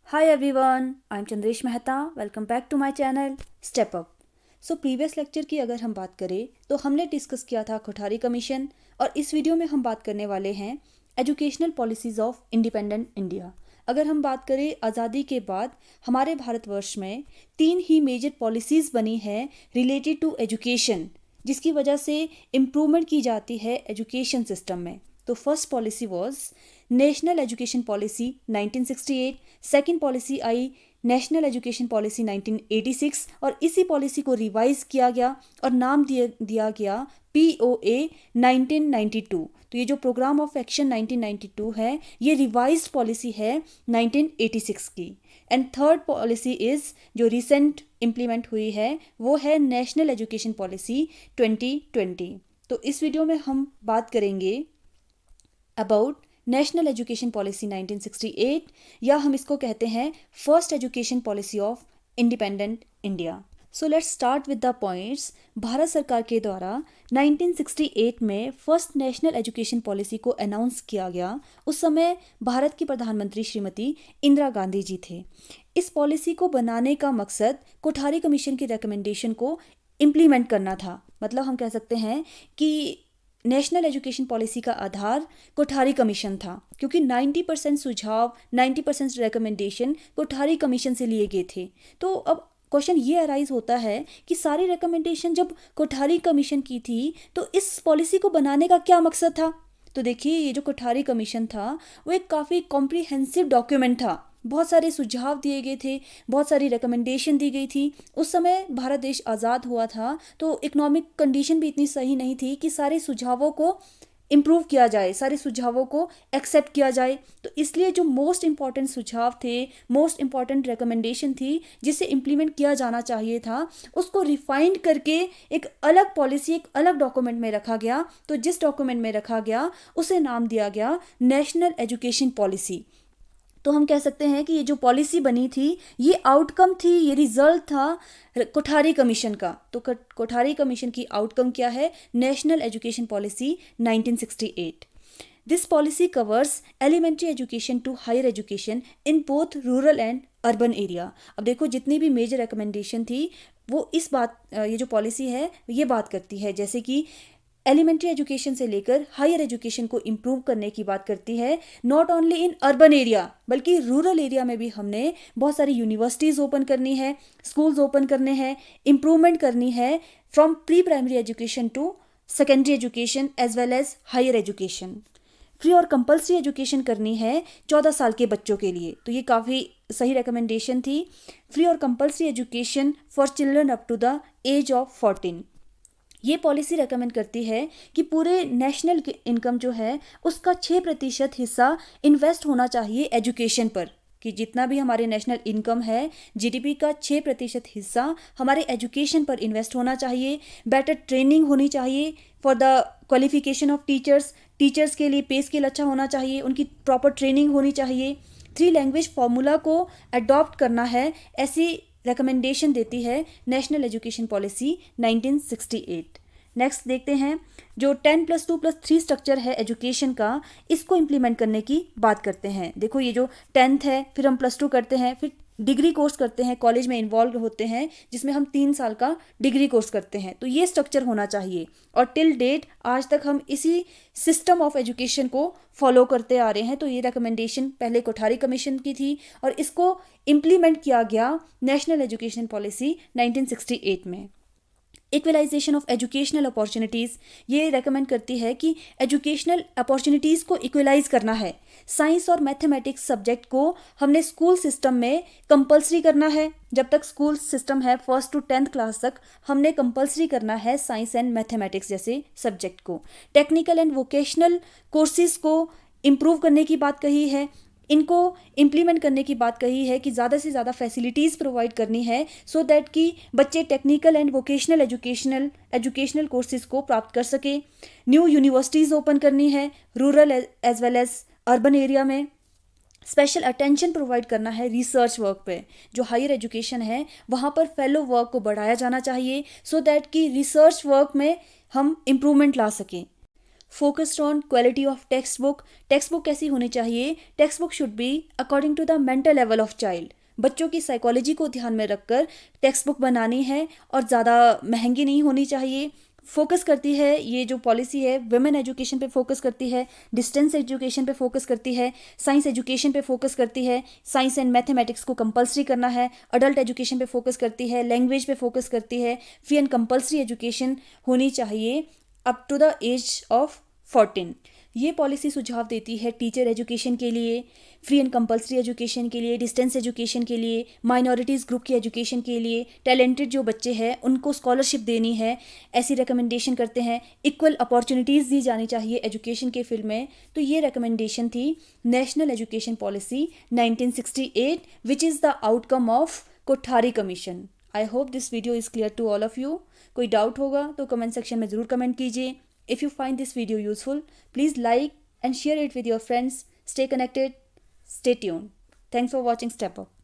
Hi everyone, I'm Chandresh Mehta. Welcome back to my channel Step Up. Previous lecture की अगर हम बात करें तो हमने डिस्कस किया था कोठारी कमीशन और इस वीडियो में हम बात करने वाले हैं educational policies of independent India. अगर हम बात करें आज़ादी के बाद हमारे भारतवर्ष में 3 ही मेजर पॉलिसीज़ बनी हैं रिलेटेड टू एजुकेशन, जिसकी वजह से इम्प्रूवमेंट की जाती है एजुकेशन सिस्टम में। तो first policy was national education policy 1968, second policy I national education policy 1986 और इसी पॉलिसी को रिवाइज किया गया और नाम दिया गया POA 1992। तो ये जो प्रोग्राम ऑफ एक्शन 1992 है ये रिवाइज्ड पॉलिसी है 1986 की। एंड थर्ड पॉलिसी इज़ जो रिसेंट इम्प्लीमेंट हुई है वो है नेशनल एजुकेशन पॉलिसी 2020। तो इस वीडियो में हम बात करेंगे अबाउट नेशनल एजुकेशन पॉलिसी 1968 या हम इसको कहते हैं first education policy of independent India. So let's start with the points. Bharat सरकार के द्वारा 1968 में फर्स्ट नेशनल एजुकेशन पॉलिसी को अनाउंस किया गया। उस समय भारत की प्रधानमंत्री श्रीमती इंदिरा गांधी जी थे। इस पॉलिसी को बनाने का मकसद कोठारी कमीशन की रिकमेंडेशन को इम्प्लीमेंट करना था। मतलब हम कह सकते हैं कि नेशनल एजुकेशन पॉलिसी का आधार कोठारी कमीशन था, क्योंकि 90% सुझाव 90% रिकमेंडेशन कोठारी कमीशन से लिए गए थे। तो अब क्वेश्चन ये अराइज होता है कि सारी रिकमेंडेशन जब कोठारी कमीशन की थी तो इस पॉलिसी को बनाने का क्या मकसद था। तो देखिए, ये जो कोठारी कमीशन था वो एक काफ़ी कॉम्प्रिहेंसिव डॉक्यूमेंट था। बहुत सारे सुझाव दिए गए थे, बहुत सारी रिकमेंडेशन दी गई थी। उस समय भारत देश आज़ाद हुआ था तो इकोनॉमिक कंडीशन भी इतनी सही नहीं थी कि सारे सुझावों को इम्प्रूव किया जाए, सारे सुझावों को एक्सेप्ट किया जाए। तो इसलिए जो मोस्ट इम्पॉर्टेंट सुझाव थे, मोस्ट इम्पॉर्टेंट रिकमेंडेशन थी जिसे इम्प्लीमेंट किया जाना चाहिए था, उसको रिफाइंड करके एक अलग पॉलिसी, एक अलग डॉक्यूमेंट में रखा गया। तो जिस डॉक्यूमेंट में रखा गया उसे नाम दिया गया नेशनल एजुकेशन पॉलिसी। तो हम कह सकते हैं कि ये जो पॉलिसी बनी थी ये आउटकम थी, ये रिजल्ट था कोठारी कमीशन का। तो कोठारी कमीशन की आउटकम क्या है? National education policy 1968। This policy covers elementary education to higher education in both rural and urban area. अब देखो, जितनी भी मेजर रिकमेंडेशन थी वो इस बात, ये जो पॉलिसी है ये बात करती है, जैसे कि एलिमेंट्री एजुकेशन से लेकर हायर एजुकेशन को इम्प्रूव करने की बात करती है। Not only in urban area बल्कि रूरल एरिया में भी हमने बहुत सारी यूनिवर्सिटीज़ ओपन करनी है, स्कूल्स ओपन करने हैं, इम्प्रूवमेंट करनी है from pre primary education to secondary education as well as higher education. Free और कंपल्सरी एजुकेशन करनी है 14 साल के बच्चों के लिए। तो ये काफ़ी सही रिकमेंडेशन थी। फ्री और compulsory education for children up to the age of 14। ये पॉलिसी रेकमेंड करती है कि पूरे नेशनल इनकम जो है उसका 6% हिस्सा इन्वेस्ट होना चाहिए एजुकेशन पर, कि जितना भी हमारे नेशनल इनकम है GDP का 6% हिस्सा हमारे एजुकेशन पर इन्वेस्ट होना चाहिए। बेटर ट्रेनिंग होनी चाहिए for the qualification of teachers के लिए पे स्केल अच्छा होना चाहिए, उनकी प्रॉपर ट्रेनिंग होनी चाहिए। 3 लैंग्वेज फार्मूला को अडॉप्ट करना है, ऐसी रिकमेंडेशन देती है नेशनल एजुकेशन पॉलिसी 1968। नेक्स्ट देखते हैं, जो 10+2+3 स्ट्रक्चर है एजुकेशन का, इसको इम्प्लीमेंट करने की बात करते हैं। देखो, ये जो 10th है, फिर हम +2 करते हैं, फिर डिग्री कोर्स करते हैं, कॉलेज में इन्वॉल्व होते हैं जिसमें हम 3 साल का डिग्री कोर्स करते हैं। तो ये स्ट्रक्चर होना चाहिए और टिल डेट आज तक हम इसी सिस्टम ऑफ एजुकेशन को फॉलो करते आ रहे हैं। तो ये रिकमेंडेशन पहले कोठारी कमीशन की थी और इसको इम्प्लीमेंट किया गया नेशनल एजुकेशन पॉलिसी 1968 में। इक्वलाइजेशन ऑफ एजुकेशनल अपॉर्चुनिटीज़, ये रेकमेंड करती है कि एजुकेशनल अपॉर्चुनिटीज़ को इक्वलाइज करना है। साइंस और मैथमेटिक्स सब्जेक्ट को हमने स्कूल सिस्टम में कंपलसरी करना है। जब तक स्कूल सिस्टम है 1st to 10th क्लास तक हमने कंपलसरी करना है साइंस एंड मैथमेटिक्स जैसे सब्जेक्ट को। टेक्निकल एंड वोकेशनल कोर्सेज को इम्प्रूव करने की बात कही है, इनको इम्प्लीमेंट करने की बात कही है कि ज़्यादा से ज़्यादा फैसिलिटीज़ प्रोवाइड करनी है सो दैट कि बच्चे technical and vocational educational courses को प्राप्त कर सके। न्यू यूनिवर्सिटीज़ ओपन करनी है rural as well as urban area में। स्पेशल अटेंशन प्रोवाइड करना है रिसर्च वर्क पे। जो हायर एजुकेशन है वहाँ पर फेलो वर्क को बढ़ाया जाना चाहिए सो दैट कि रिसर्च वर्क में हम इम्प्रूवमेंट ला सकें। focused on quality of textbook. Textbook कैसी होनी चाहिए? Textbook should be according to the mental level of child. बच्चों की साइकोलॉजी को ध्यान में रखकर टेक्स्ट बुक बनानी है और ज़्यादा महंगी नहीं होनी चाहिए. फोकस करती है ये जो पॉलिसी है वुमेन एजुकेशन पे फोकस करती है, डिस्टेंस एजुकेशन पे फोकस करती है, साइंस एजुकेशन पे फोकस करती है, साइंस एंड मैथमेटिक्स को कंपलसरी करना है, अडल्ट एजुकेशन पे फोकस करती है, लैंग्वेज पे फोकस करती है, फ्री एंड कंपलसरी एजुकेशन होनी चाहिए up to the age of 14. ये पॉलिसी सुझाव देती है टीचर एजुकेशन के लिए, फ्री एंड कंपलसरी एजुकेशन के लिए, डिस्टेंस एजुकेशन के लिए, माइनॉरिटीज़ ग्रुप की एजुकेशन के लिए, टैलेंटेड जो बच्चे हैं उनको स्कॉलरशिप देनी है, ऐसी रिकमेंडेशन करते हैं. इक्वल अपॉर्चुनिटीज़ दी जानी चाहिए एजुकेशन के फील्ड में. तो ये रिकमेंडेशन थी national education policy 1968 which is the outcome of Kothari commission. I hope this video is clear to all of you. कोई डाउट होगा तो कमेंट सेक्शन में ज़रूर कमेंट कीजिए. If you find this video useful, please like and share it with your friends. Stay connected. Stay tuned. Thanks for watching Step Up.